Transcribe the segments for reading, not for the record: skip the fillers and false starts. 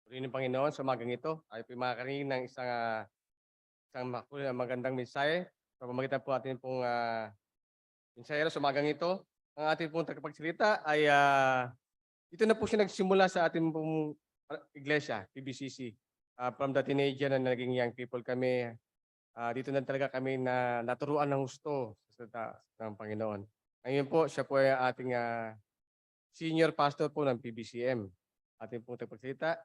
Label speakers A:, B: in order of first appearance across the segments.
A: Purihin ng Panginoon sa umagang ito. Tayo po makakarinig ng isang magandang mensahe. Sa pamamagitan po atin pong mensahero sa umagang ito. Ang ating pong tagapagsalita ay dito na po siya nagsimula sa ating pong iglesia, PBCC. From the teenager na naging young people kami, dito na talaga kami na naturuan ng gusto sa salita ng Panginoon. Ngayon po, siya po ay ating senior pastor po ng PBCM. Ating pong tagapagsalita,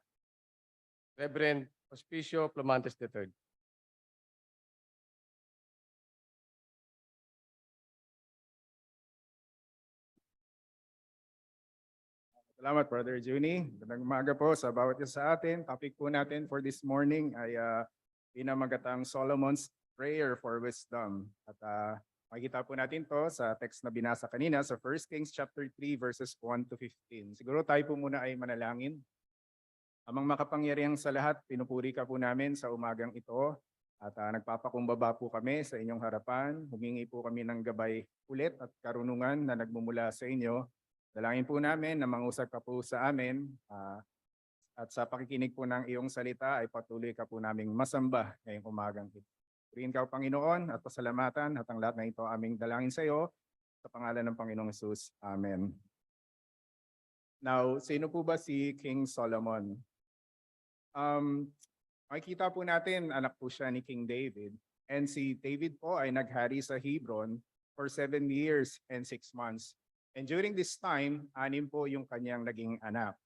A: Reverend Hospicio Plumantes III.
B: Salamat, Brother Juni. Magandang umaga po sa bawat isa sa atin. Topic po natin for this morning ay pinamagatang Solomon's Prayer for Wisdom. At makikita po natin to sa text na binasa kanina sa 1 Kings chapter 3 verses 1 to 15. Siguro tayo po muna ay manalangin. Amang makapangyarihang sa lahat, pinupuri ka po namin sa umagang ito. At nagpapakumbaba po kami sa inyong harapan. Humingi po kami ng gabay ulit at karunungan na nagmumula sa inyo. Dalangin po namin na mangusap ka po sa amin at sa pakikinig po ng iyong salita ay patuloy ka po naming masamba ngayong umagang ito. Purihin ka, Panginoon, at pasalamatan at ang lahat na ito aming dalangin sa iyo sa pangalan ng Panginoong Jesus. Amen. Now, sino po ba si King Solomon? Makikita po natin, anak po siya ni King David. And si David po ay naghari sa Hebron for 7 years and 6 months. And during this time, 6 po yung kanyang naging anak.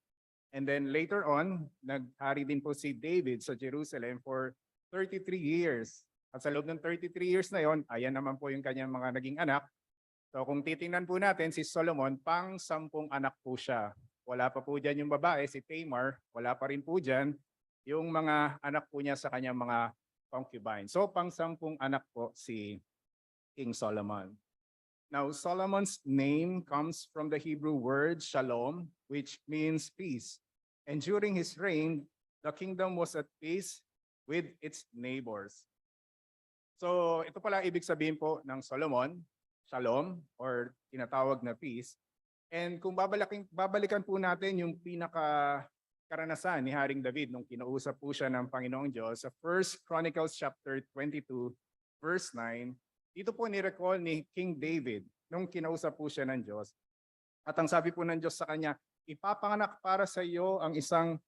B: And then later on, naghari din po si David sa Jerusalem for 33 years. At sa loob ng 33 years na yon, ayan naman po yung kanyang mga naging anak. So kung titingnan po natin, si Solomon, pang 10 anak po siya. Wala pa po dyan yung babae, si Tamar. Wala pa rin po dyan yung mga anak po niya sa kanyang mga concubine. So pang 10 anak po si King Solomon. Now, Solomon's name comes from the Hebrew word shalom, which means peace. And during his reign, the kingdom was at peace with its neighbors. So, ito pala ibig sabihin po ng Solomon, shalom, or tinatawag na peace. And kung babalikan po natin yung karanasan ni Haring David nung kinausap po siya ng Panginoong Diyos sa 1 Chronicles chapter 22, verse 9, dito po ni-recall ni King David nung kinausap po siya ng Diyos. At ang sabi po ng Diyos sa kanya, ipapanganak para sa iyo ang isang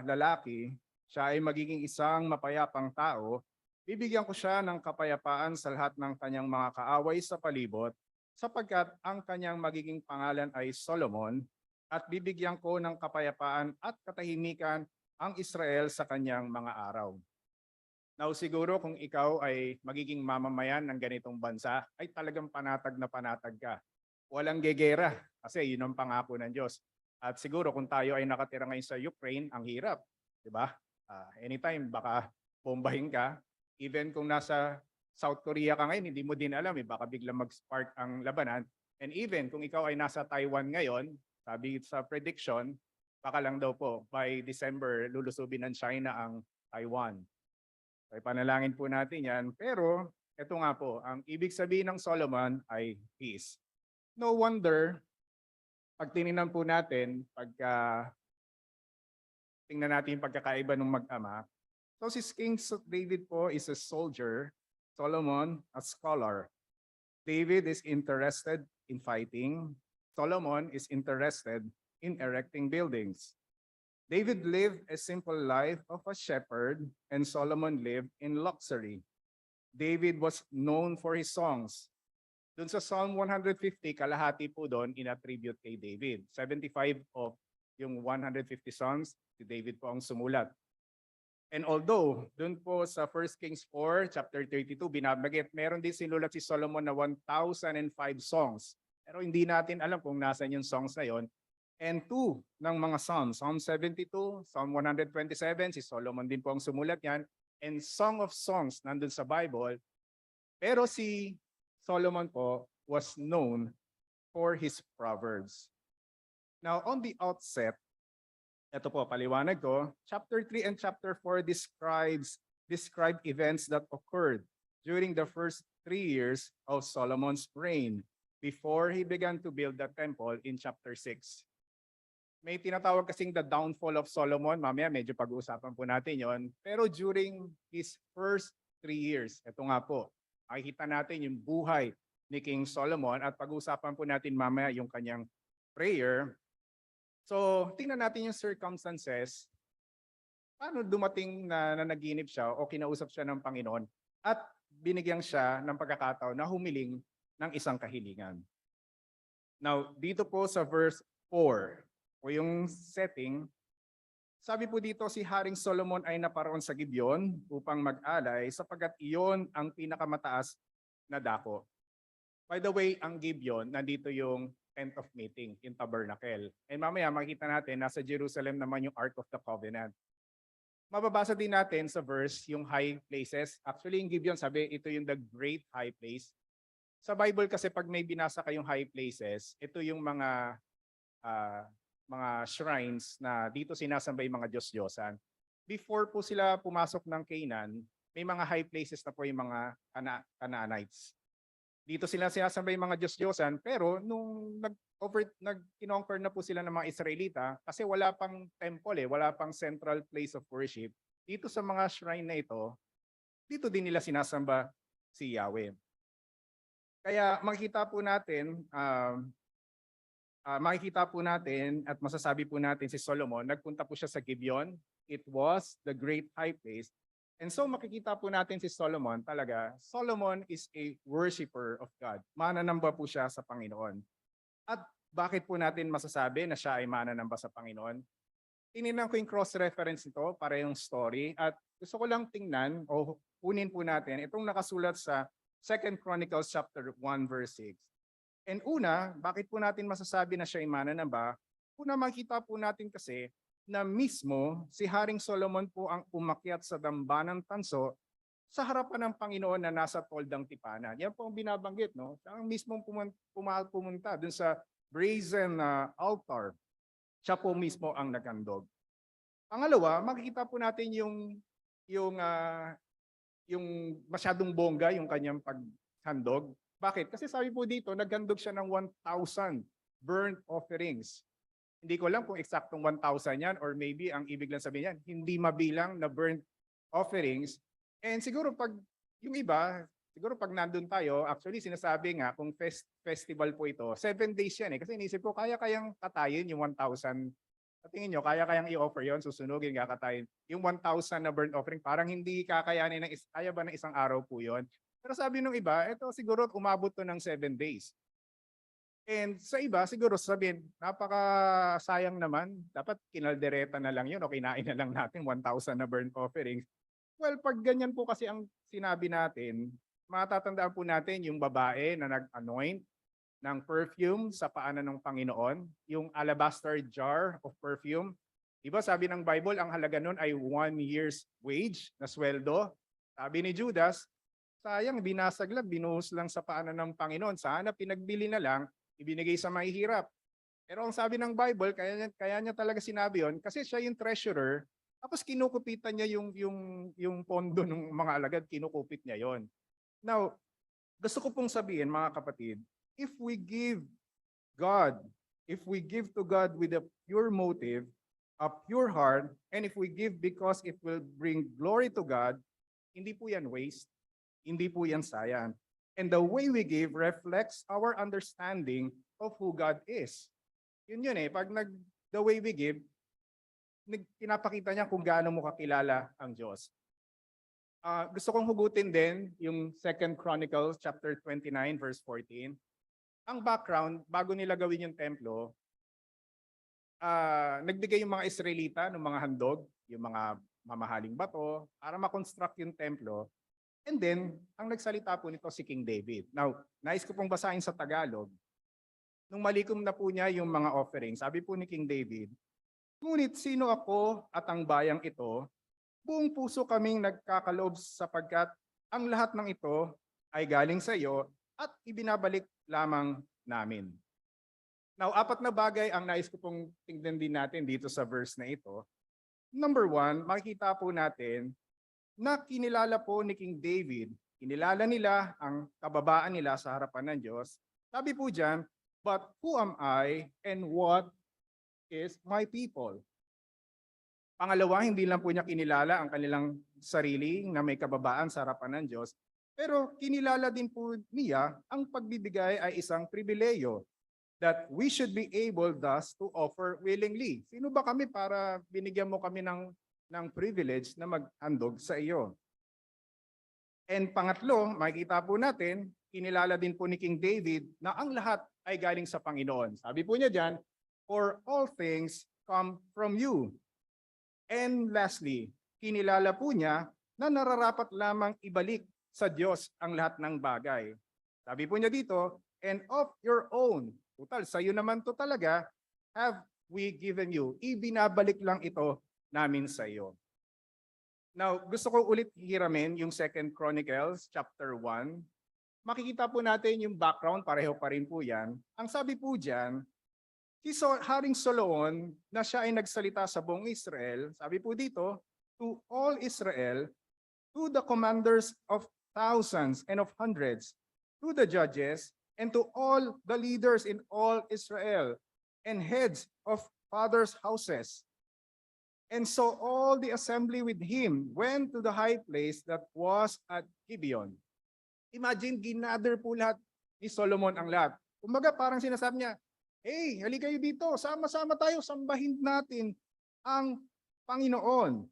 B: lalaki, siya ay magiging isang mapayapang tao, bibigyan ko siya ng kapayapaan sa lahat ng kanyang mga kaaway sa palibot, sapagkat ang kanyang magiging pangalan ay Solomon, at bibigyan ko ng kapayapaan at katahimikan ang Israel sa kanyang mga araw. Now siguro kung ikaw ay magiging mamamayan ng ganitong bansa, ay talagang panatag na panatag ka. Walang gegera kasi yun ang pangako ng Diyos. At siguro kung tayo ay nakatira ngayon sa Ukraine, ang hirap, di ba? Anytime baka bombahin ka. Even kung nasa South Korea ka ngayon, hindi mo din alam, baka biglang mag-spark ang labanan. And even kung ikaw ay nasa Taiwan ngayon, sabi sa prediction, baka lang daw po by December lulusubin ng China ang Taiwan. Ay panalangin po natin yan. Pero ito nga po, ang ibig sabihin ng Solomon ay peace. No wonder, pag tinignan po natin, tingnan natin yung pagkakaiba ng mag-ama. So si King David po is a soldier, Solomon a scholar. David is interested in fighting. Solomon is interested in erecting buildings. David lived a simple life of a shepherd, and Solomon lived in luxury. David was known for his songs. Doon sa Psalm 150, kalahati po doon in-attribute kay David. 75 of yung 150 songs, si David po ang sumulat. And although doon po sa 1 Kings 4, chapter 32, binabagit, meron din sinulat si Solomon na 1,005 songs. Pero hindi natin alam kung nasan yung songs na yon. And 2 ng mga Psalms, Psalm 72, Psalm 127, si Solomon din po ang sumulat yan, and Song of Songs nandun sa Bible. Pero si Solomon po was known for his proverbs. Now, on the outset, ito po, paliwanag ko, chapter 3 and chapter 4 describe events that occurred during the first 3 years of Solomon's reign before he began to build the temple in chapter 6. may tinatawag kasing the downfall of Solomon. Mamaya medyo pag-uusapan po natin yon. Pero during his first 3 years, ito nga po, makikita natin yung buhay ni King Solomon at pag-uusapan po natin mamaya yung kanyang prayer. So, tingnan natin yung circumstances. Paano dumating na naginip siya o kinausap siya ng Panginoon at binigyan siya ng pagkakataon na humiling ng isang kahilingan. Now, dito po sa verse 4, o yung setting, sabi po dito si Haring Solomon ay naparoon sa Gibeon upang mag-alay sapagkat iyon ang pinakamataas na dako. By the way, ang Gibeon, nandito yung tent of meeting, yung tabernacle. And mamaya makita natin, nasa Jerusalem naman yung Ark of the Covenant. Mababasa din natin sa verse yung high places. Actually, yung Gibeon, sabi, ito yung the great high place. Sa Bible kasi pag may binasa kayong high places, ito yung mga shrines na dito sinasamba yung mga Diyos-Diyosan. Before po sila pumasok ng Canaan, may mga high places na po yung mga Canaanites. Dito sila sinasamba yung mga Diyos-Diyosan, pero nung kinonquer na po sila ng mga Israelita, kasi wala pang temple wala pang central place of worship, dito sa mga shrine na ito, dito din nila sinasamba si Yahweh. Kaya makikita po natin at masasabi po natin si Solomon, nagpunta po siya sa Gibeon. It was the great high place. And so makikita po natin si Solomon talaga, Solomon is a worshiper of God. Mananamba po siya sa Panginoon. At bakit po natin masasabi na siya ay mananamba sa Panginoon? Tinignan ko yung cross-reference nito para yung story at gusto ko lang tingnan o kunin po natin itong nakasulat sa 2 Chronicles chapter 1 verse 6. And una, bakit po natin masasabi na siya ay mananamba? Una, makita po natin kasi na mismo si Haring Solomon po ang umakyat sa dambanang tanso sa harapan ng Panginoon na nasa toldang tipanan. Yan po ang binabanggit, no? Siya ang mismong pumunta dun sa brazen altar. Siya po mismo ang naghandog. Pangalawa, makikita po natin yung masyadong bongga yung kanyang paghandog. Bakit? Kasi sabi po dito, naghandog siya ng 1,000 burnt offerings. Hindi ko alam kung eksaktong 1,000 yan or maybe ang ibig lang sabihin yan, hindi mabilang na burnt offerings. And siguro pag yung iba, siguro pag nandun tayo, actually sinasabi nga kung festival po ito, 7 days yan Kasi inisip ko, kaya-kayang katayin yung 1,000. Sa tingin nyo, kaya-kayang i-offer yon susunugin, kakatayin. Yung 1,000 na burnt offering, parang hindi kakayanin kaya ba ng isang araw po yon? Pero sabi nung iba, ito siguro umabot to ng 7 days. And sa iba, siguro sabihin, napaka-sayang naman. Dapat kinaldereta na lang yun o kinain na lang natin 1,000 na burnt offerings. Well, pag ganyan po kasi ang sinabi natin, matatandaan po natin yung babae na nag-anoint ng perfume sa paanan ng Panginoon, yung alabaster jar of perfume. Diba sabi ng Bible, ang halaga nun ay 1 year's wage na sweldo. Sabi ni Judas, sayang, binasag lang, binuhos lang sa paanan ng Panginoon. Sana pinagbili na lang, ibinigay sa mahihirap. Pero ang sabi ng Bible, kaya niya talaga sinabi yon kasi siya yung treasurer, tapos kinukupitan niya yung pondo ng mga alagad, kinukupit niya yon. Now, gusto ko pong sabihin mga kapatid, if we give to God with a pure motive, a pure heart, and if we give because it will bring glory to God, hindi po yan waste. Hindi po yan sayang. And the way we give reflects our understanding of who God is. Yun pag the way we give, pinapakita niya kung gaano mo kakilala ang Diyos. Gusto kong hugutin din yung 2 Chronicles chapter 29 verse 14. Ang background, bago nila gawin yung templo, nagbigay yung mga Israelita ng mga handog, yung mga mamahaling bato, para makonstruct yung templo. And then, ang nagsalita po nito si King David. Now, nais ko pong basahin sa Tagalog. Nung malikom na po niya yung mga offerings, sabi po ni King David, "Ngunit sino ako at ang bayang ito? Buong puso kaming nagkakaloob sapagkat ang lahat ng ito ay galing sa iyo at ibinabalik lamang namin." Now, 4 na bagay ang nais ko pong tingnan din natin dito sa verse na ito. Number 1, makikita po natin na kinilala po ni King David, kinilala nila ang kababaan nila sa harapan ng Diyos. Sabi po dyan, "But who am I and what is my people. Pangalawa, hindi lang po niya kinilala ang kanilang sarili na may kababaan sa harapan ng Diyos, pero kinilala din po niya ang pagbibigay ay isang pribileyo that we should be able thus to offer willingly. Sino ba kami para binigyan mo kami ng privilege na maghandog sa iyo? And pangatlo, makikita po natin, kinilala din po ni King David na ang lahat ay galing sa Panginoon. Sabi po niya diyan, for all things come from you. And lastly, kinilala po niya na nararapat lamang ibalik sa Diyos ang lahat ng bagay. Sabi po niya dito, and of your own, total, sa iyo naman to talaga, have we given you. Ibinabalik lang ito namin sa iyo. Now, gusto ko ulit hiramin yung 2 Chronicles chapter 1. Makikita po natin yung background, pareho pa rin po yan. Ang sabi po dyan, si Haring Solomon na siya ay nagsalita sa buong Israel, sabi po dito, to all Israel, to the commanders of thousands and of hundreds, to the judges, and to all the leaders in all Israel, and heads of fathers' houses. And so all the assembly with him went to the high place that was at Gibeon. Imagine, ginather po lahat ni Solomon ang lahat. Kumbaga parang sinasabi niya, hey, halika kayo dito, sama-sama tayo, sambahin natin ang Panginoon.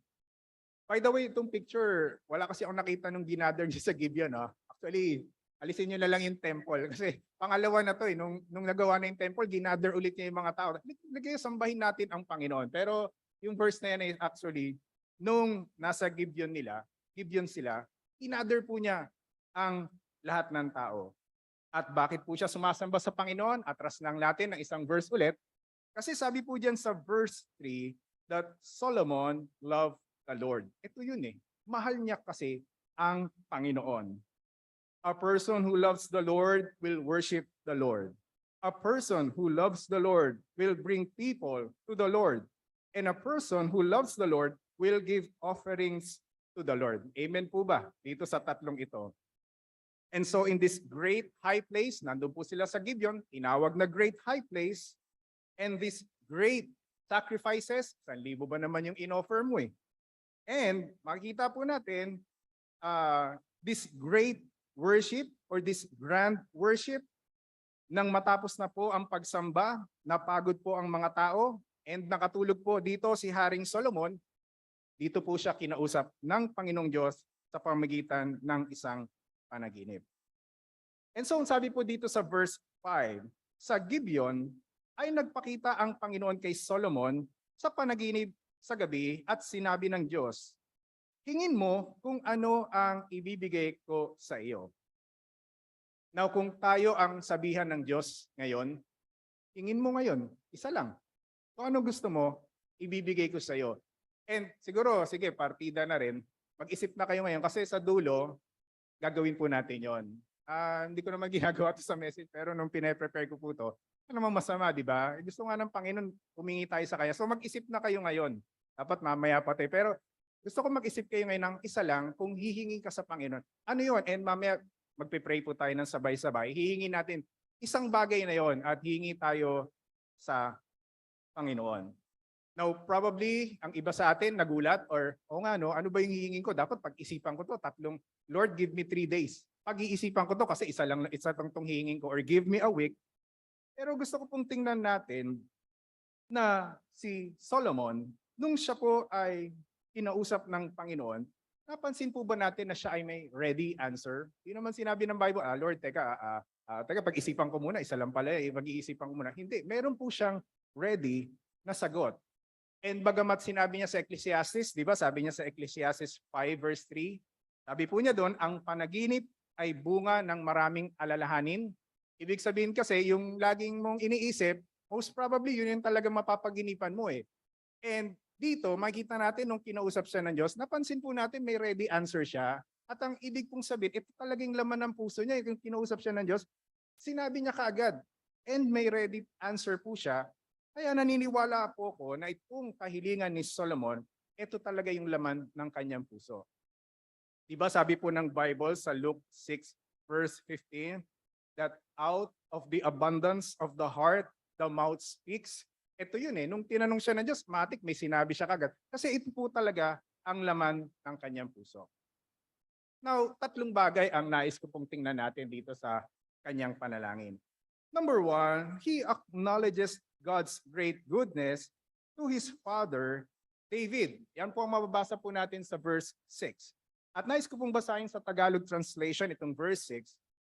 B: By the way, itong picture, wala kasi akong nakita nung ginather niya sa Gibeon. No? Actually, alisin nyo na lang yung temple. Kasi pangalawa na to, nung nagawa na yung temple, ginather ulit niya yung mga tao. Halika, sambahin natin ang Panginoon. Pero yung verse na yan ay actually, nung nasa Gibeon sila, ginather po niya ang lahat ng tao. At bakit po siya sumasamba sa Panginoon? Atras lang natin ng isang verse ulit. Kasi sabi po diyan sa verse 3 that Solomon loved the Lord. Ito yun eh. Mahal niya kasi ang Panginoon. A person who loves the Lord will worship the Lord. A person who loves the Lord will bring people to the Lord. And a person who loves the Lord will give offerings to the Lord. Amen po ba? Dito sa tatlong ito. And so in this great high place, nandun po sila sa Gibeon, tinawag na great high place, and these great sacrifices, 1,000 ba naman yung in-offer mo eh. And makikita po natin, this great worship or this grand worship, nang matapos na po ang pagsamba, napagod po ang mga tao, and nakatulog po dito si Haring Solomon, dito po siya kinausap ng Panginoong Diyos sa pamamagitan ng isang panaginip. And so sabi po dito sa verse 5, sa Gibeon ay nagpakita ang Panginoon kay Solomon sa panaginip sa gabi at sinabi ng Diyos, hingin mo kung ano ang ibibigay ko sa iyo. Now kung tayo ang sabihan ng Diyos ngayon, hingin mo ngayon, isa lang. Kung ano gusto mo, ibibigay ko sa iyo. And siguro, sige, partida na rin, mag-isip na kayo ngayon kasi sa dulo, gagawin po natin yon. Hindi ko naman ginagawa ito sa message, pero nung pine-prepare ko po ito, ano naman masama, di ba? Gusto nga ng Panginoon, humingi tayo sa Kanya. So mag-isip na kayo ngayon. Dapat mamaya pa tayo. Pero gusto ko mag-isip kayo ngayon ng isa lang kung hihingi ka sa Panginoon. Ano yon? And mamaya magpe-pray po tayo ng sabay-sabay. Hihingi natin isang bagay na yon at hihingi tayo sa Panginoon. Now, probably, ang iba sa atin nagulat or, ano ba yung hihingin ko? Dapat pag-isipan ko to, Lord, give me 3 days. Pag-iisipan ko to kasi isa tong hihingin ko or give me a week. Pero gusto ko pong tingnan natin na si Solomon, nung siya po ay kinausap ng Panginoon, napansin po ba natin na siya ay may ready answer? Hindi naman sinabi ng Bible, Lord, teka, pag-isipan ko muna, isa lang pala, mag-iisipan ko muna. Hindi, meron po siyang ready na sagot. And bagamat sinabi niya sa Ecclesiastes, di ba? Sabi niya sa Ecclesiastes 5 verse 3, sabi po niya doon, ang panaginip ay bunga ng maraming alalahanin. Ibig sabihin kasi, yung laging mong iniisip, most probably yun yung talaga mapapaginipan mo eh. And dito, makita natin nung kinausap siya ng Diyos, napansin po natin may ready answer siya. At ang ibig pong sabihin, ito talagang laman ng puso niya, yung kinausap siya ng Diyos, sinabi niya kaagad. And may ready answer po siya. Kaya naniniwala po ko na itong kahilingan ni Solomon, ito talaga yung laman ng kanyang puso. Diba sabi po ng Bible sa Luke 6 verse 15, that out of the abundance of the heart, the mouth speaks. Ito yun eh, nung tinanong siya ng Diyos, matik may sinabi siya kagad. Kasi ito po talaga ang laman ng kanyang puso. Now, tatlong bagay ang nais ko pong tingnan natin dito sa kanyang panalangin. Number one, he acknowledges God's great goodness to his father, David. Yan po ang mababasa po natin sa verse 6. At nais ko pong basahin sa Tagalog translation itong verse 6.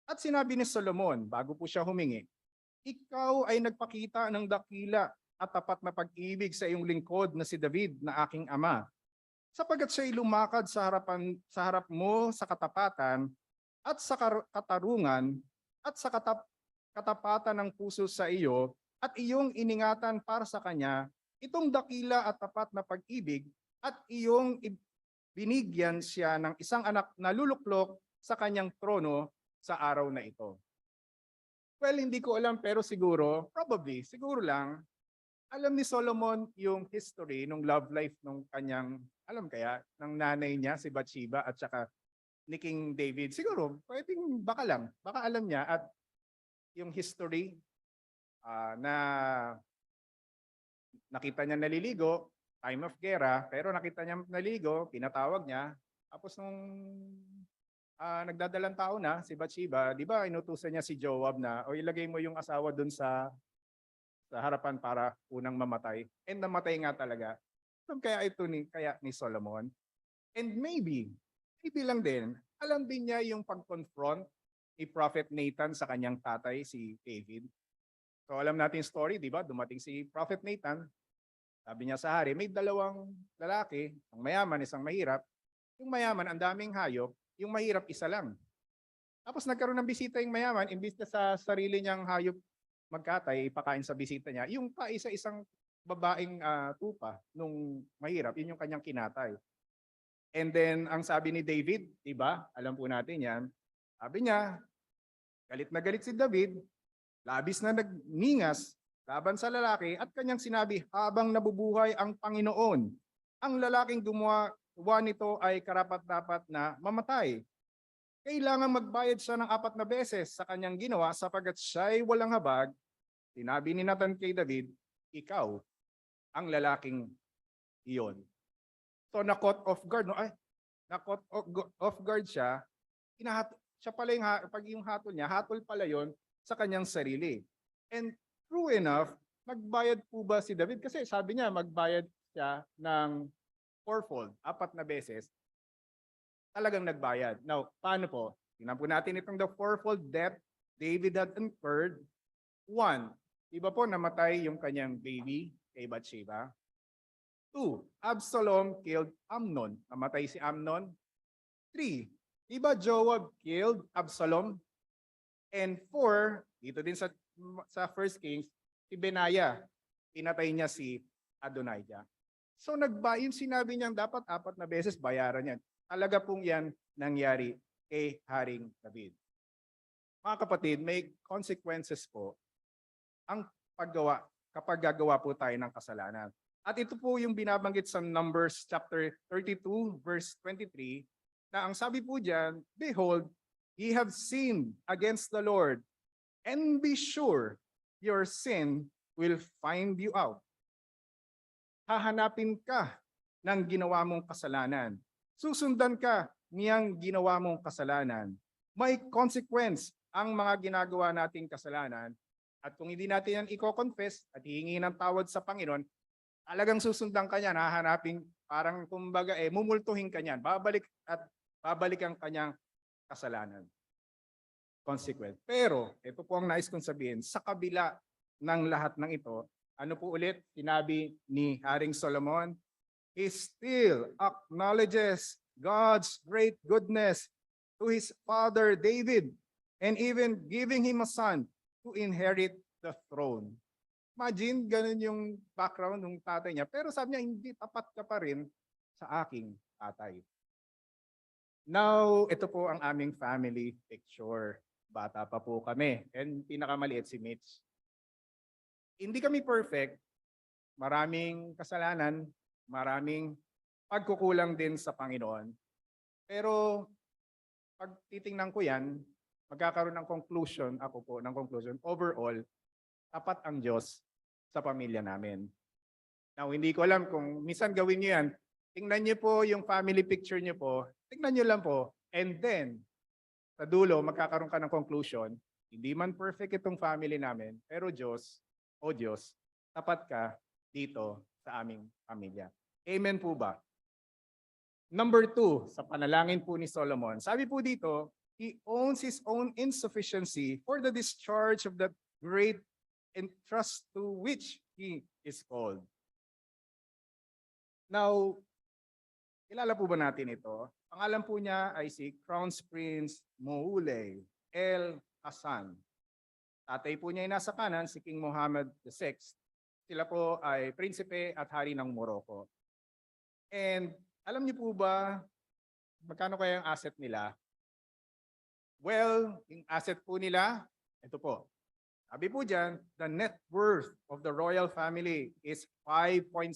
B: At sinabi ni Solomon, bago po siya humingi, ikaw ay nagpakita ng dakila at tapat na pag-ibig sa iyong lingkod na si David na aking ama. Sapagat siya'y lumakad sa harap mo sa katapatan at sa katarungan at sa katapatan ng puso sa iyo at iyong iningatan para sa kanya itong dakila at tapat na pag-ibig at iyong binigyan siya ng isang anak na luluklok sa kanyang trono sa araw na ito. Well, hindi ko alam pero siguro, siguro lang, alam ni Solomon yung history ng love life ng kanyang, alam kaya, ng nanay niya, si Bathsheba at saka ni King David. Siguro, pwedeng baka alam niya at yung history na nakita niya naliligo, time of gera, pero nakita niya naliligo, pinatawag niya, tapos nung nagdadalang tao na, si Bathsheba, di ba inutusan niya si Joab na, o ilagay mo yung asawa dun sa harapan para unang mamatay. And namatay nga talaga. Kaya ito kaya ni Solomon. And maybe lang din, alam din niya yung pag-confront ni Prophet Nathan sa kanyang tatay, si David. So alam natin yung story, di ba? Dumating si Prophet Nathan, sabi niya sa hari, may dalawang lalaki, ang mayaman, isang mahirap. Yung mayaman, ang daming hayop, yung mahirap, isa lang. Tapos nagkaroon ng bisita yung mayaman, imbis na sa sarili niyang hayop magkatay, ipakain sa bisita niya, yung isa-isang babaeng tupa nung mahirap, yun yung kanyang kinatay. And then, ang sabi ni David, di ba? Alam po natin yan. Sabi niya, galit na galit si David, labis na nagningas laban sa lalaki at kanyang sinabi, habang nabubuhay ang Panginoon, ang lalaking gumawa nito ay karapat-dapat na mamatay. Kailangan magbayad siya ng 4 na beses sa kanyang ginawa sapagat siya'y walang habag. Sinabi ni Nathan kay David, ikaw ang lalaking iyon. So na-caught off guard, no? Na-caught off guard siya. Siya pala pag yung hatol niya, hatol pala yon sa kanyang sarili. And true enough, nagbayad po ba si David? Kasi sabi niya, magbayad siya ng 4-fold, 4 na beses. Talagang nagbayad. Now, paano po? Tingnan po natin itong the 4-fold debt David had incurred. 1, iba po namatay yung kanyang baby kay Bathsheba. 2, Absalom killed Amnon. Namatay si Amnon. 3, iba Joab killed Absalom. And 4, dito din sa 1 Kings, si Benaiah, pinatay niya si Adonijah. So yung sinabi niyang dapat 4 na beses bayaran yan. Talaga pong yan nangyari kay Haring David. Mga kapatid, may consequences po ang paggawa kapag gagawa po tayo ng kasalanan. At ito po yung binabanggit sa Numbers chapter 32 verse 23 na ang sabi po diyan, behold, ye have sinned against the Lord, and be sure your sin will find you out. Hahanapin ka ng ginawa mong kasalanan. Susundan ka niyang ginawa mong kasalanan. May consequence ang mga ginagawa nating kasalanan. At kung hindi natin yan i-confess at hihingi ng tawad sa Panginoon, talagang susundan ka niyan, hahanapin, parang kumbaga mumultuhin ka niyan, babalik ang kanyang kasalanan. Consequence. Pero, ito po ang nais kong sabihin, sa kabila ng lahat ng ito, ano po ulit sinabi ni Haring Solomon? He still acknowledges God's great goodness to his father David and even giving him a son to inherit the throne. Imagine, ganun yung background ng tatay niya. Pero sabi niya, hindi, tapat ka pa rin sa aking tatay. Now, ito po ang aming family picture. Bata pa po kami. And pinakamaliit si Mitch. Hindi kami perfect. Maraming kasalanan, maraming pagkukulang din sa Panginoon. Pero pag titingnan ko yan, magkakaroon ng conclusion, overall, tapat ang Diyos sa pamilya namin. Now, hindi ko alam kung minsan gawin niyo yan. Tingnan niyo po yung family picture niyo po. Tingnan niyo lang po. And then, sa dulo, magkakaroon ka ng conclusion, hindi man perfect itong family namin, pero Diyos, o Diyos, tapat ka dito sa aming pamilya. Amen po ba? Number 2, sa panalangin po ni Solomon, sabi po dito, he owns his own insufficiency for the discharge of that great entrust to which he is called. Now, kilala po ba natin ito? Pangalan po niya ay si Crown Prince Moulay El Hassan. Tatay po niya ay nasa kanan, si King Mohammed VI. Sila po ay prinsipe at hari ng Morocco. And alam niyo po ba, magkano kaya ang asset nila? Well, yung asset po nila, ito po. Sabi po dyan, the net worth of the royal family is $5.7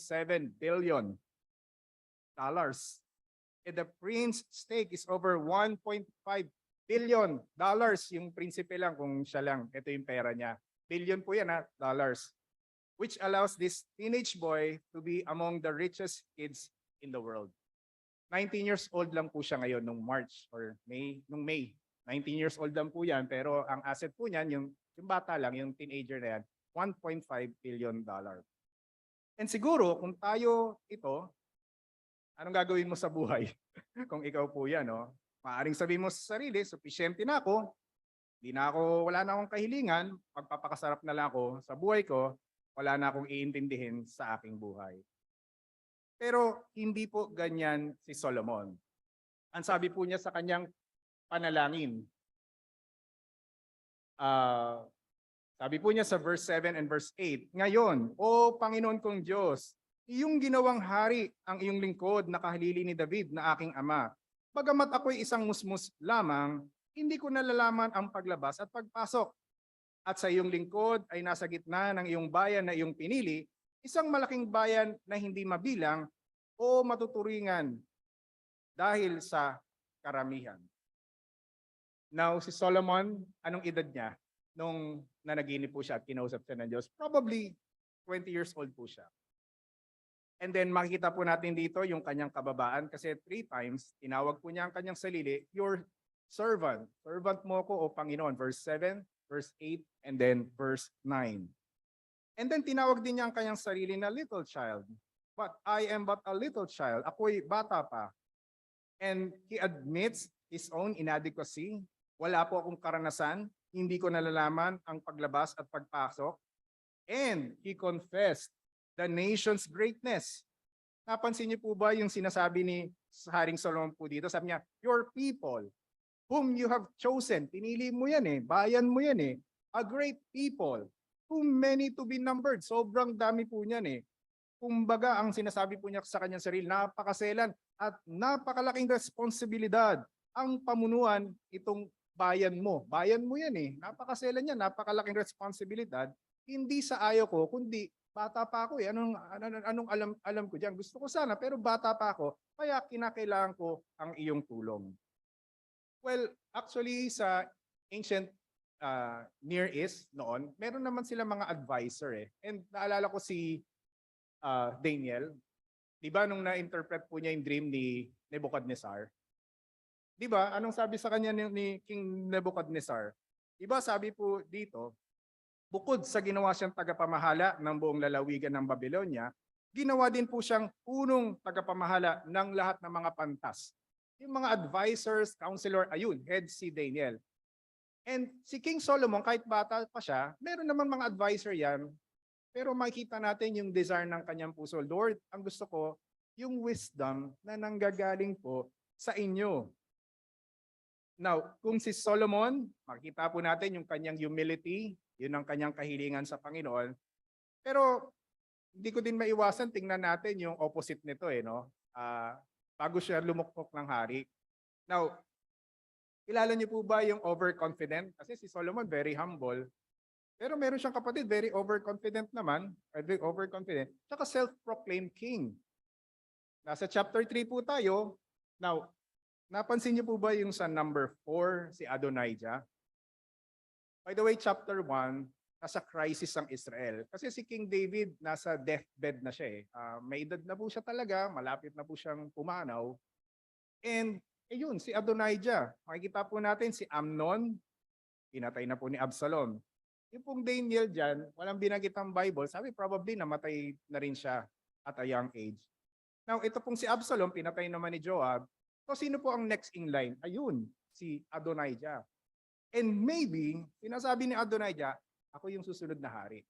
B: billion. And the prince stake is over $1.5 billion. Yung prinsipe lang, kung siya lang, ito yung pera niya. Billion po yan, dollars. Which allows this teenage boy to be among the richest kids in the world. 19 years old lang po siya ngayon nung March or May, nung May. 19 years old lang po yan, pero ang asset po niyan, yung bata lang, yung teenager na yan, $1.5 billion. And siguro, kung tayo ito, anong gagawin mo sa buhay? Kung ikaw po yan, no? Maaring sabihin mo sa sarili, sufficiente na ako, wala na akong kahilingan, magpapakasarap na lang ako sa buhay ko, wala na akong iintindihin sa aking buhay. Pero hindi po ganyan si Solomon. Ang sabi po niya sa kanyang panalangin, sabi po niya sa verse 7 and verse 8, ngayon, O Panginoon kong Diyos, iyong ginawang hari ang iyong lingkod na kahalili ni David na aking ama. Bagamat ako'y isang musmus lamang, hindi ko nalalaman ang paglabas at pagpasok. At sa iyong lingkod ay nasa gitna ng iyong bayan na iyong pinili, isang malaking bayan na hindi mabilang o matuturingan dahil sa karamihan. Now, si Solomon, anong edad niya nung nanaginip po siya at kinausap siya ng Diyos? Probably 20 years old po siya. And then makikita po natin dito yung kanyang kababaan kasi 3 times, tinawag po niya ang kanyang sarili, your servant. Servant mo ko, O Panginoon. Verse 7, verse 8, and then verse 9. And then tinawag din niya ang kanyang sarili na little child. But I am but a little child. Ako'y bata pa. And he admits his own inadequacy. Wala po akong karanasan. Hindi ko nalalaman ang paglabas at pagpasok. And he confessed the nation's greatness. Napansin niyo po ba yung sinasabi ni Haring Solomon po dito? Sabi niya, your people, whom you have chosen. Pinili mo yan eh. Bayan mo yan eh. A great people, too many to be numbered. Sobrang dami po niyan eh. Kumbaga, ang sinasabi po niya sa kanyang sarili, napakaselan at napakalaking responsibilidad ang pamunuan itong bayan mo. Bayan mo yan eh. Napakaselan yan, napakalaking responsibilidad. Hindi sa ayaw ko, kundi bata pa ako eh. Anong alam ko diyan? Gusto ko sana pero bata pa ako, kaya kinakailangan ko ang iyong tulong. Well, actually sa ancient Near East noon, meron naman sila mga advisor eh. And naalala ko si Daniel, 'di ba nung na-interpret po niya yung dream ni Nebuchadnezzar? 'Di ba? Anong sabi sa kanya ni King Nebuchadnezzar? 'Di ba sabi po dito, bukod sa ginawa siyang tagapamahala ng buong lalawigan ng Babylonia, ginawa din po siyang unong tagapamahala ng lahat ng mga pantas. Yung mga advisors, counselor, ayun, head si Daniel. And si King Solomon, kahit bata pa siya, meron naman mga advisor yan, pero makikita natin yung desire ng kanyang puso. Lord, ang gusto ko, yung wisdom na nanggagaling po sa inyo. Now, kung si Solomon, makikita po natin yung kanyang humility, yun ang kanyang kahilingan sa Panginoon. Pero hindi ko din maiwasan, tingnan natin yung opposite nito eh, no? Bago siya lumukmok ng hari. Now, kilala niyo po ba yung overconfident? Kasi si Solomon very humble. Pero meron siyang kapatid, very overconfident naman, very overconfident, tsaka self-proclaimed king. Nasa chapter 3 po tayo. Now, napansin niyo po ba yung sa number 4, si Adonijah? By the way, chapter 1, nasa crisis ang Israel. Kasi si King David, nasa deathbed na siya eh. May edad na po siya talaga, malapit na po siyang pumanaw. And ayun, si Adonijah, makikita po natin si Amnon, pinatay na po ni Absalom. Yung pong Daniel dyan, walang binanggit ang Bible, sabi probably namatay na rin siya at a young age. Now, ito pong si Absalom, pinatay naman ni Joab. So, sino po ang next in line? Ayun, si Adonijah. And maybe, sinasabi ni Adonijah, ako yung susunod na hari.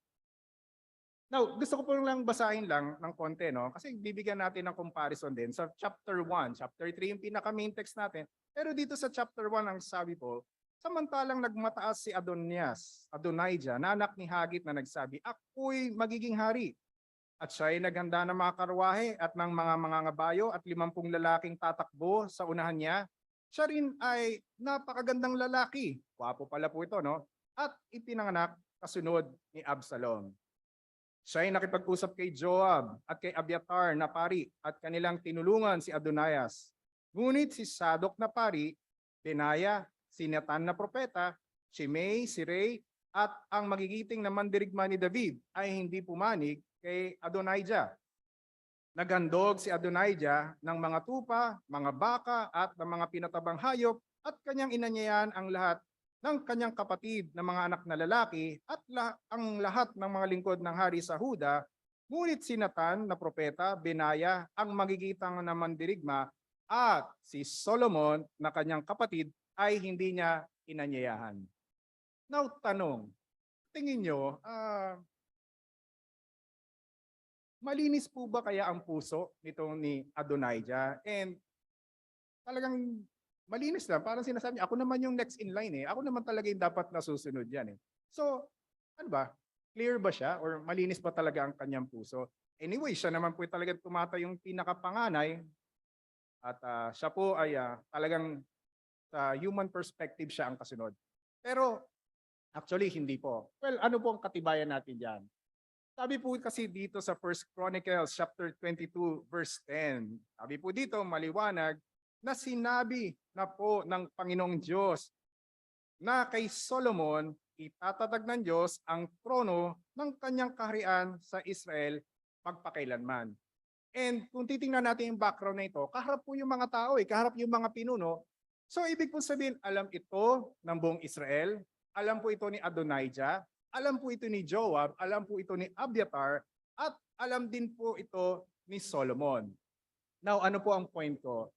B: Now, gusto ko po lang basahin lang ng konti, no? Kasi bibigyan natin ng comparison din sa chapter 1. Chapter 3 yung pinaka-main text natin. Pero dito sa chapter 1, ang sabi po, samantalang nagmataas si Adonijah, na anak ni Hagit na nagsabi, ako'y magiging hari. At siya ay naghanda ng mga karwahe at ng mga mangangabayo at 50 lalaking tatakbo sa unahan niya. Siya rin ay napakagandang lalaki. Wapo pala po ito, no? At ipinanganak kasunod ni Absalom. Siya ay nakipag-usap kay Joab at kay Abiathar na pari at kanilang tinulungan si Adonias. Ngunit si Sadok na pari, Benaya, si Nathan na propeta, Shimei, si Rei, at ang magigiting na mandirigma ni David ay hindi pumanig kay Adonijah. Naghandog si Adonijah ng mga tupa, mga baka at ng mga pinatabang hayop at kanyang inanyayan ang lahat ng kanyang kapatid na mga anak na lalaki at ang lahat ng mga lingkod ng hari sa Huda, ngunit si Nathan na propeta, Benaya, ang magigitang na mandirigma, at si Solomon na kanyang kapatid ay hindi niya inanyayahan. Now, tanong, tingin nyo, malinis po ba kaya ang puso nitong ni Adonijah? And talagang malinis lang. Parang sinasabi niya, ako naman yung next in line eh. Ako naman talaga yung dapat nasusunod yan eh. So, ano ba? Clear ba siya? Or malinis ba talaga ang kanyang puso? Anyway, siya naman po talaga tumata yung pinakapanganay. At siya po ay talagang sa human perspective siya ang kasunod. Pero actually, hindi po. Well, ano po ang katibayan natin dyan? Sabi po kasi dito sa 1 Chronicles chapter 22 verse 10. Sabi po dito, maliwanag, na sinabi na po ng Panginoong Diyos na kay Solomon itatatag ng Diyos ang trono ng kanyang kaharian sa Israel magpakailanman. And kung titingnan natin yung background na ito, kaharap po yung mga tao, kaharap yung mga pinuno. So ibig po sabihin, alam ito ng buong Israel, alam po ito ni Adonijah, alam po ito ni Joab, alam po ito ni Abiathar, at alam din po ito ni Solomon. Now, ano po ang point ko?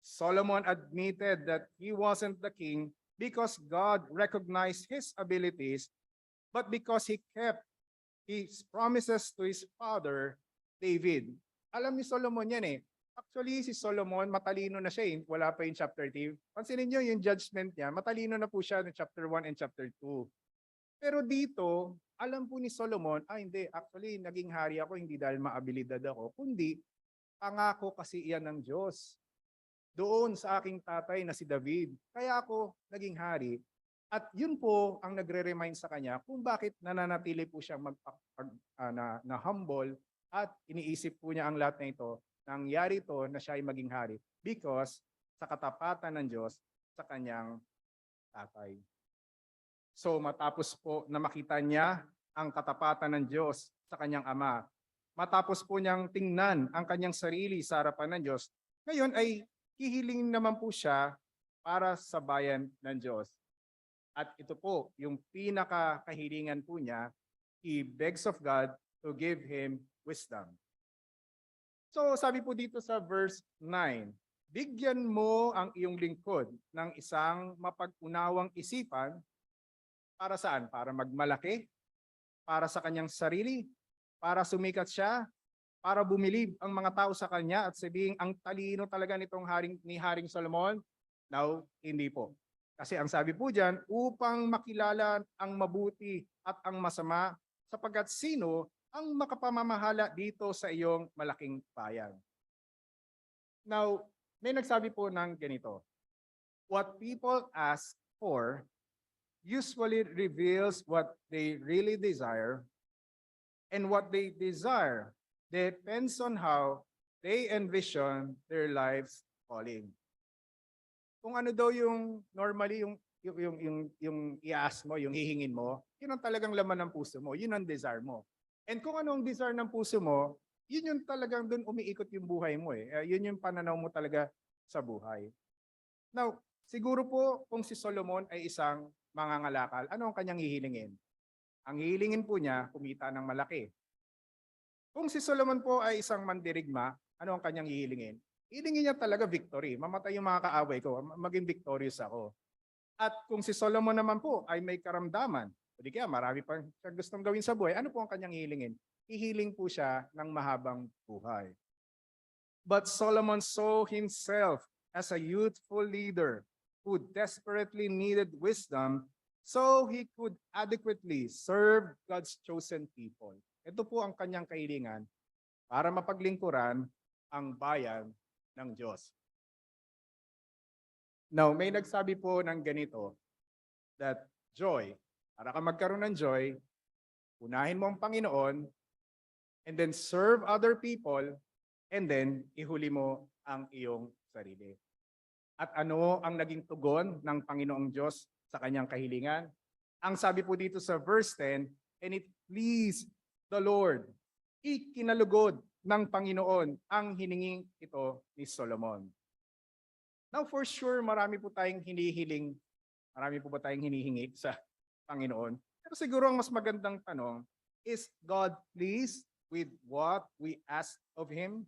B: Solomon admitted that he wasn't the king because God recognized his abilities, but because he kept his promises to his father, David. Alam ni Solomon yan eh. Actually, si Solomon, matalino na siya eh. Wala pa yung chapter 2. Pansinin nyo yung judgment niya, matalino na po siya ng chapter 1 and chapter 2. Pero dito, alam po ni Solomon, hindi, actually, naging hari ako hindi dahil maabilidad ako, kundi pangako kasi iyan ng Diyos doon sa aking tatay na si David. Kaya ako naging hari. At yun po ang nagre-remind sa kanya kung bakit nananatili po siyang na humble at iniisip po niya ang lahat na ito. Nangyari ito na siya ay maging hari because sa katapatan ng Diyos sa kanyang tatay. So matapos po na makita niya ang katapatan ng Diyos sa kanyang ama, matapos po niyang tingnan ang kanyang sarili sa harapan ng Diyos, ngayon ay hihiling naman po siya para sa bayan ng Diyos. At ito po, yung pinaka-kahilingan po niya, he begs of God to give him wisdom. So sabi po dito sa verse 9, bigyan mo ang iyong lingkod ng isang mapag-unawang isipan para saan? Para magmalaki? Para sa kanyang sarili? Para sumikat siya? Para bumilib ang mga tao sa kanya at sabihin ang talino talaga nitong Haring Solomon? Now, hindi po. Kasi ang sabi po dyan, upang makilala ang mabuti at ang masama, sapagkat sino ang makapamamahala dito sa iyong malaking bayan. Now, may nagsabi po ng ganito, what people ask for usually reveals what they really desire, and what they desire depends on how they envision their lives falling. Kung ano daw yung normally yung yung i-ask mo, yung hihingin mo, yun ang talagang laman ng puso mo, yun ang desire mo. And kung ano ang desire ng puso mo, yun yung talagang doon umiikot yung buhay mo eh. Yun yung pananaw mo talaga sa buhay. Now, siguro po kung si Solomon ay isang mangangalakal, ano ang kanyang hihilingin? Ang hihilingin po niya, kumita ng malaki. Kung si Solomon po ay isang mandirigma, ano ang kanyang hihilingin? Hihilingin niya talaga victory. Mamatay yung mga kaaway ko, maging victorious ako. At kung si Solomon naman po ay may karamdaman, o di kaya marami pa siya gustong gawin sa buhay, ano po ang kanyang hihilingin? Hihiling po siya ng mahabang buhay. But Solomon saw himself as a youthful leader who desperately needed wisdom so he could adequately serve God's chosen people. Ito po ang kanyang kahilingan para mapaglingkuran ang bayan ng Diyos. Now, may nagsabi po ng ganito that joy, para ka magkaroon ng joy, unahin mo ang Panginoon and then serve other people and then ihuli mo ang iyong sarili. At ano ang naging tugon ng Panginoong Diyos sa kanyang kahilingan? Ang sabi po dito sa verse 10, and it pleased the Lord. Ikinalugod ng Panginoon ang hininging ito ni Solomon. Now for sure, marami po tayong hinihiling, marami po ba tayong hinihingi sa Panginoon? Pero siguro ang mas magandang tanong, is God pleased with what we ask of Him?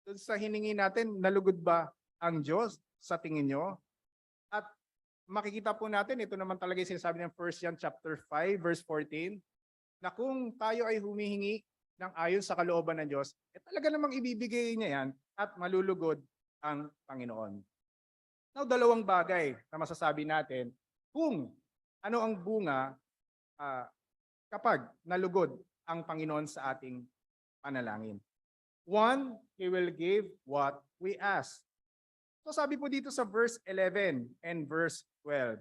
B: Doon sa hiningi natin, nalugod ba ang Diyos sa tingin nyo? At makikita po natin, ito naman talaga yung sinasabi ng 1 John chapter 5 verse 14, na kung tayo ay humihingi ng ayon sa kalooban ng Diyos, talaga namang ibibigay niya yan at malulugod ang Panginoon. Now, dalawang bagay na masasabi natin kung ano ang bunga kapag nalugod ang Panginoon sa ating panalangin. One, He will give what we ask. So sabi po dito sa verse 11 and verse 12,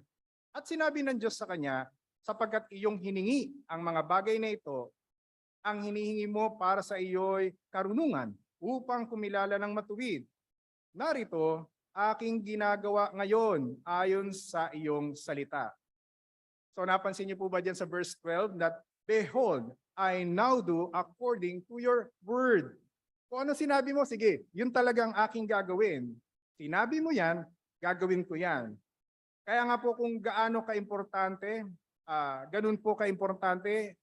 B: at sinabi ng Diyos sa kanya, sapagkat iyong hiningi ang mga bagay na ito, ang hinihingi mo para sa iyo'y karunungan upang kumilala ng matuwid. Narito, aking ginagawa ngayon ayon sa iyong salita. So napansin niyo po ba dyan sa verse 12 that, behold, I now do according to your word. Kung ano sinabi mo, sige, yun talagang aking gagawin. Sinabi mo yan, gagawin ko yan. Kaya nga po kung gaano kaimportante, ganun po kaimportante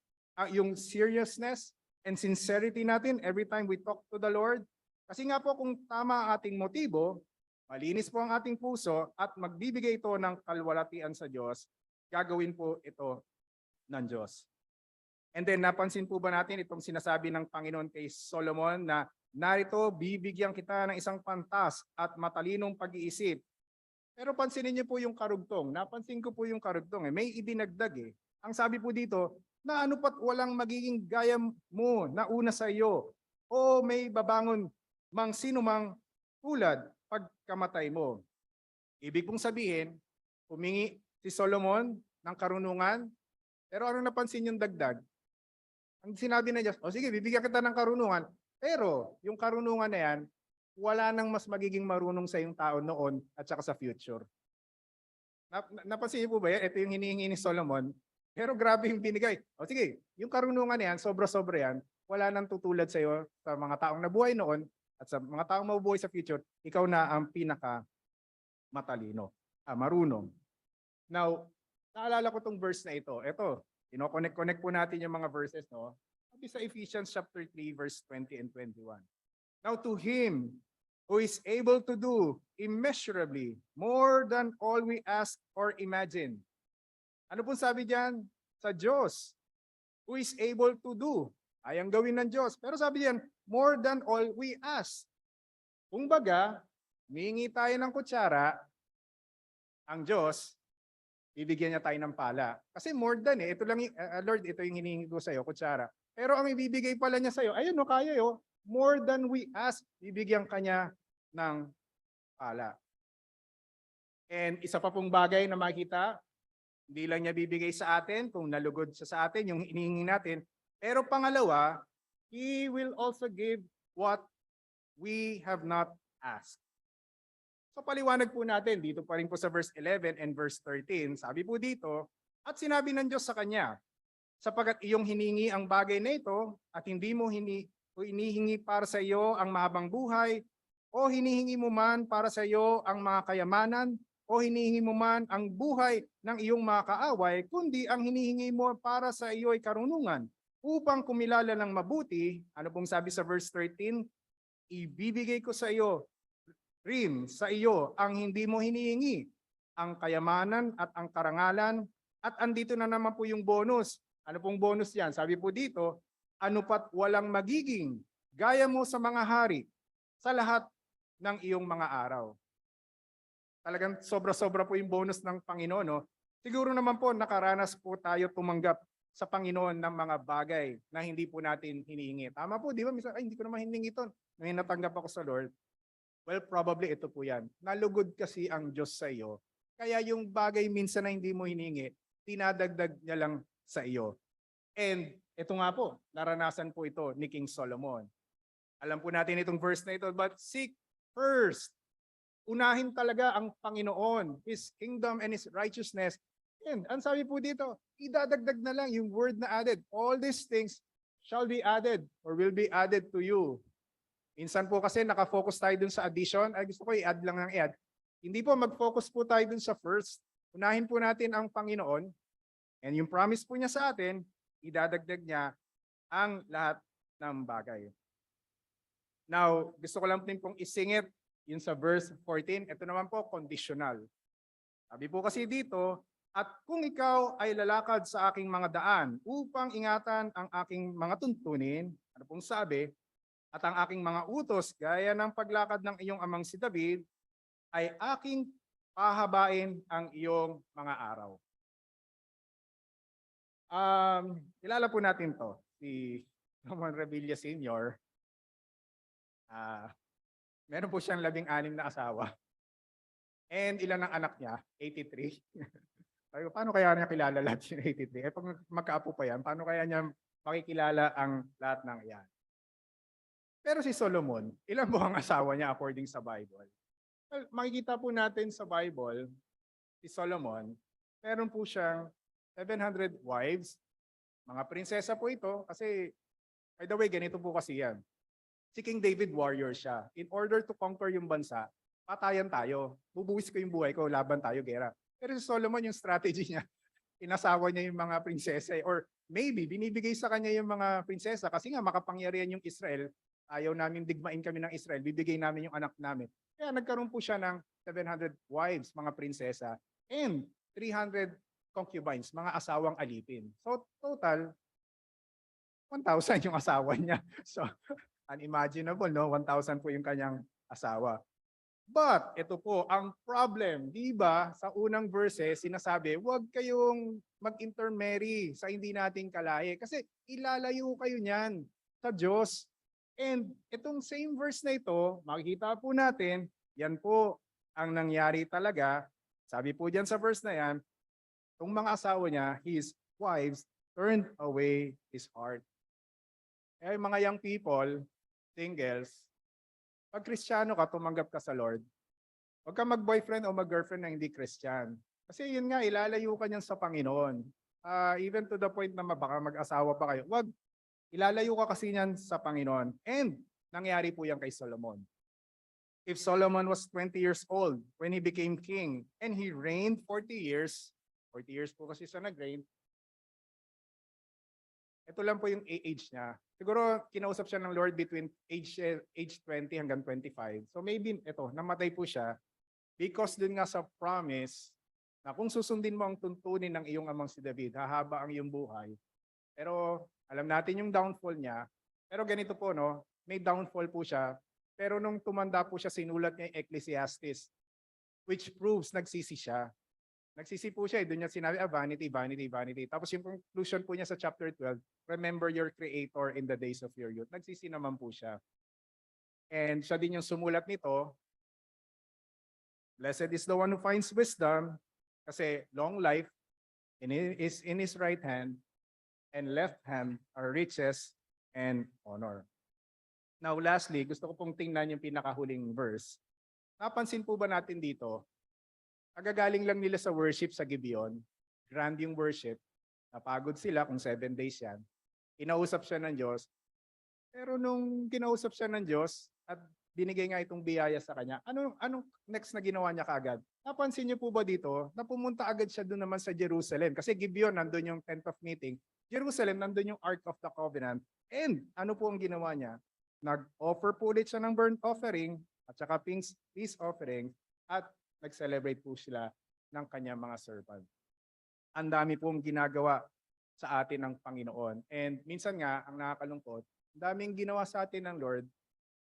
B: yung seriousness and sincerity natin every time we talk to the Lord. Kasi nga po kung tama ang ating motibo, malinis po ang ating puso at magbibigay ito ng kalwalatian sa Diyos, gagawin po ito ng Diyos. And then napansin po ba natin itong sinasabi ng Panginoon kay Solomon na narito bibigyan kita ng isang pantas at matalinong pag-iisip. Pero pansinin niyo po yung karugtong. Napansin ko po yung karugtong. May idinagdag eh. Ang sabi po dito, na ano pat walang magiging gaya mo na una sa iyo o may babangon mang sino mang tulad pagkamatay mo. Ibig pong sabihin, humingi si Solomon ng karunungan, pero ano napansin yung dagdag? Ang sinabi na Diyos, o sige, bibigyan kita ng karunungan, pero yung karunungan na yan, wala nang mas magiging marunong sa yung tao noon at saka sa future. Napansin niyo po ba yan? Ito yung hinihingi ni Solomon, pero grabe yung binigay. O sige, yung karunungan na yan, sobra-sobra yan, wala nang tutulad sa iyo sa mga taong nabuhay noon at sa mga taong mabubuhay sa future, ikaw na ang pinaka matalino, marunong. Now, naalala ko tong verse na ito. Ito, connect po natin yung mga verses, no? Sabi sa Ephesians chapter 3, verse 20 and 21. Now to Him who is able to do immeasurably more than all we ask or imagine. Ano pong sabi diyan? Sa Diyos, who is able to do. Ayang gawin ng Diyos. Pero sabi diyan, more than all we ask. Kung baga, humingi tayo ng kutsara, ang Diyos, bibigyan niya tayo ng pala. Kasi more than Ito lang, Lord, ito yung hinihingi ko sa iyo, kutsara. Pero ang ibibigay pala niya sa iyo, ayun no, kaya yo, more than we ask, bibigyan kanya ng pala. And isa pa pong bagay na makita, hindi lang niya bibigay sa atin, kung nalugod siya sa atin, yung hinihingi natin. Pero pangalawa, He will also give what we have not asked. So paliwanag po natin dito pa rin po sa verse 11 and verse 13. Sabi po dito, at sinabi ng Diyos sa kanya, sapagkat iyong hiningi ang bagay na ito at hindi mo hinihingi para sa iyo ang mahabang buhay o hinihingi mo man para sa iyo ang mga kayamanan o hinihingi mo man ang buhay ng iyong mga kaaway, kundi ang hinihingi mo para sa iyo ay karunungan upang kumilala ng mabuti. Ano pong sabi sa verse 13? Ibibigay ko sa iyo sa iyo ang hindi mo hinihingi, ang kayamanan at ang karangalan. At andito na naman po yung bonus. Ano pong bonus yan? Sabi po dito, ano pat walang magiging gaya mo sa mga hari sa lahat ng iyong mga araw. Talagang sobra-sobra po yung bonus ng Panginoon. No? Siguro naman po nakaranas po tayo tumanggap sa Panginoon ng mga bagay na hindi po natin hinihingi. Tama po, di ba? Minsan, ay, hindi ko naman hinihingi ito. Nung natanggap ako sa Lord, well, probably ito po yan. Nalugod kasi ang Diyos sa iyo. Kaya yung bagay minsan na hindi mo hiningi, tinadagdag niya lang sa iyo. And ito nga po, naranasan po ito ni King Solomon. Alam po natin itong verse na ito, but seek first. Unahin talaga ang Panginoon, His kingdom and His righteousness. And ang sabi po dito, idadagdag na lang yung word na added. All these things shall be added or will be added to you. Minsan po kasi nakafocus tayo dun sa addition. Ay gusto ko i-add lang ng i-add. Hindi po mag-focus po tayo dun sa first. Unahin po natin ang Panginoon. And yung promise po niya sa atin, idadagdag niya ang lahat ng bagay. Now, gusto ko lang din pong isingit yun sa verse 14. Ito naman po, conditional. Sabi po kasi dito, at kung ikaw ay lalakad sa aking mga daan upang ingatan ang aking mga tuntunin, ano pong sabi, at ang aking mga utos gaya ng paglakad ng iyong amang si David, ay aking pahabain ang iyong mga araw. Kilala po natin to, si Ramon Revilla Sr. Meron po siyang 16 na asawa. And ilan ang anak niya? 83. Sabi ko, paano kaya niya kilala lahat yung 83? Eh pag magkaapo pa yan, paano kaya niya makikilala ang lahat ng yan? Pero si Solomon, ilan po ang asawa niya according sa Bible? Well, makikita po natin sa Bible, si Solomon, meron po siyang 700 wives. Mga prinsesa po ito kasi, by the way, ganito po kasi yan. Si King David warrior siya. In order to conquer yung bansa, patayan tayo. Bubuwis ko yung buhay ko, laban tayo, gera. Pero si Solomon, yung strategy niya, inasawa niya yung mga prinsesa or maybe binibigay sa kanya yung mga prinsesa kasi nga makapangyarihan yung Israel. Ayaw namin digmain kami ng Israel, bibigay namin yung anak namin. Kaya nagkaroon po siya ng 700 wives, mga prinsesa, and 300 concubines, mga asawang alipin. So total, 1,000 yung asawa niya. So unimaginable, no? 1,000 po yung kanyang asawa. But ito po ang problem, di ba? Sa unang verses, sinasabi, huwag kayong mag-intermarry sa hindi nating kalahi kasi ilalayo kayo niyan sa Diyos. And itong same verse na ito, makikita po natin, yan po ang nangyari talaga. Sabi po diyan sa verse na yan, itong mga asawa niya, his wives, turned away his heart. Eh mga young people, singles, pag Kristiyano ka, tumanggap ka sa Lord, huwag ka mag-boyfriend o mag-girlfriend na hindi Christian. Kasi yun nga, ilalayo ka niyan sa Panginoon. Even to the point na baka mag-asawa pa kayo, wag, ilalayo ka kasi niyan sa Panginoon. And nangyari po yan kay Solomon. If Solomon was 20 years old when he became king and he reigned 40 years po kasi siya nag-reign, ito lang po yung age niya. Siguro kinausap siya ng Lord between age 20 hanggang 25. So maybe ito, namatay po siya because dun nga sa promise na kung susundin mo ang tuntunin ng iyong amang si David, hahaba ang iyong buhay. Pero alam natin yung downfall niya. Pero ganito po, no? May downfall po siya. Pero nung tumanda po siya, sinulat niya yung Ecclesiastes, which proves nagsisi siya. Nagsisi po siya, doon niya sinabi, vanity, vanity, vanity. Tapos yung conclusion po niya sa chapter 12, remember your Creator in the days of your youth. Nagsisi naman po siya. And siya din yung sumulat nito, blessed is the one who finds wisdom, kasi long life is in his right hand, and left hand are riches and honor. Now lastly, gusto ko pong tingnan yung pinakahuling verse. napansin po ba natin dito, kagagaling lang nila sa worship sa Gibeon, grand yung worship, napagod sila kung 7 days yan, kinausap siya ng Diyos, pero nung kinausap siya ng Diyos at binigay nga itong biyaya sa kanya, anong next na ginawa niya kaagad? Napansin niyo po ba dito na pumunta agad siya doon naman sa Jerusalem? Kasi Gibeon, nandun yung tent of meeting. Jerusalem, nandun yung Ark of the Covenant. And ano po ang ginawa niya? Nag-offer po ulit siya ng burnt offering at saka peace offering at nag-celebrate po sila ng kanyang mga servant. Ang dami pong ginagawa sa atin ng Panginoon. And minsan nga, ang nakakalungkot, ang daming ginawa sa atin ng Lord,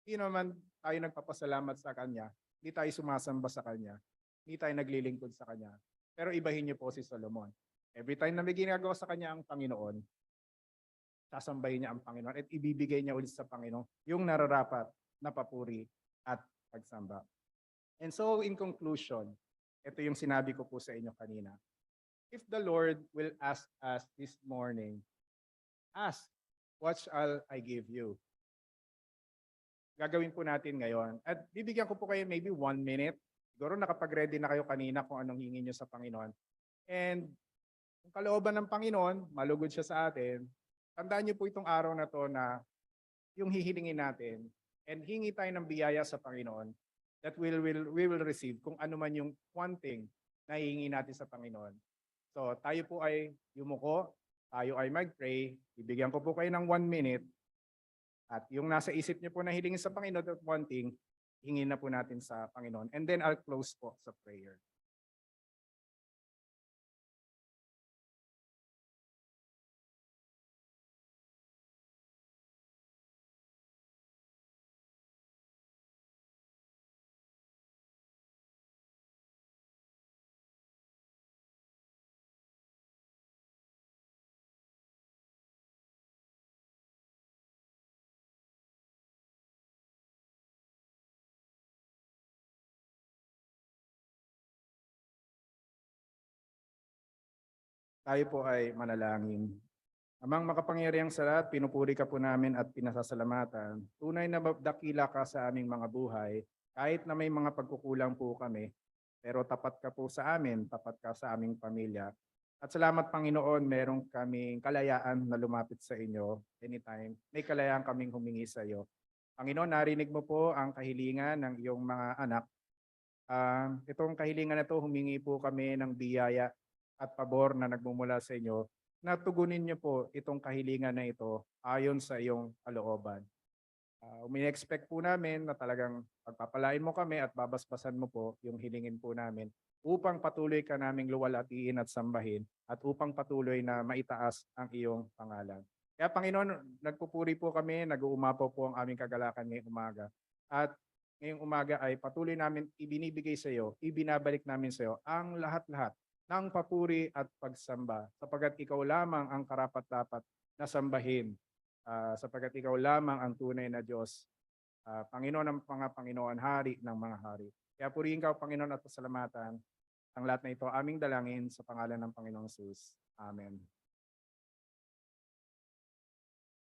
B: hindi naman tayo nagpapasalamat sa Kanya, hindi tayo sumasamba sa Kanya, hindi tayo naglilingkod sa Kanya. Pero ibahin niyo po si Solomon. Every time na may ginagawa sa Kanya ang Panginoon, sasambahin niya ang Panginoon at ibibigay niya ulit sa Panginoon yung nararapat na papuri at pagsamba. And so in conclusion, ito yung sinabi ko po sa inyo kanina. If the Lord will ask us this morning, ask, what shall I give you? Gagawin po natin ngayon. At bibigyan ko po kayo maybe 1 minute. Siguro nakapag-ready na kayo kanina kung anong hingin nyo sa Panginoon. And kung kalooban ng Panginoon, malugod siya sa atin, tandaan niyo po itong araw na to na yung hihilingin natin and hingi tayo ng biyaya sa Panginoon that we will receive kung ano man yung one thing na hihingi natin sa Panginoon. So tayo po ay yumuko, tayo ay mag-pray, bibigyan ko po kayo ng 1 minute. At yung nasa isip niyo po na hilingin sa Panginoon at one thing, hingin na po natin sa Panginoon. And then I'll close po sa prayer. Tayo po ay manalangin. Amang makapangyarihang sa lahat, pinupuri ka po namin at pinasasalamatan. Tunay na dakila ka sa aming mga buhay, kahit na may mga pagkukulang po kami, pero tapat ka po sa amin, tapat ka sa aming pamilya. At salamat Panginoon, meron kaming kalayaan na lumapit sa inyo anytime. May kalayaan kaming humingi sa iyo. Panginoon, narinig mo po ang kahilingan ng iyong mga anak. Itong kahilingan na ito, humingi po kami ng biyaya at pabor na nagmumula sa inyo na tugunin niyo po itong kahilingan na ito ayon sa iyong kalooban. Umi-expect po namin na talagang pagpapalain mo kami at babasbasan mo po yung hilingin po namin upang patuloy ka naming luwalhatiin at sambahin at upang patuloy na maitaas ang iyong pangalan. Kaya Panginoon, nagpupuri po kami, nag-uumapaw po ang aming kagalakan ngayong umaga. At ngayong umaga ay patuloy namin ibinibigay sa iyo, ibinabalik namin sa iyo ang lahat-lahat ng papuri at pagsamba sapagkat ikaw lamang ang karapat-dapat na sambahin sapagkat ikaw lamang ang tunay na Diyos, Panginoon ng mga Panginoon, Hari ng mga Hari. Kaya purihin ka, Panginoon, at pasalamatan ang lahat na ito aming dalangin sa pangalan ng Panginoong Jesus. Amen.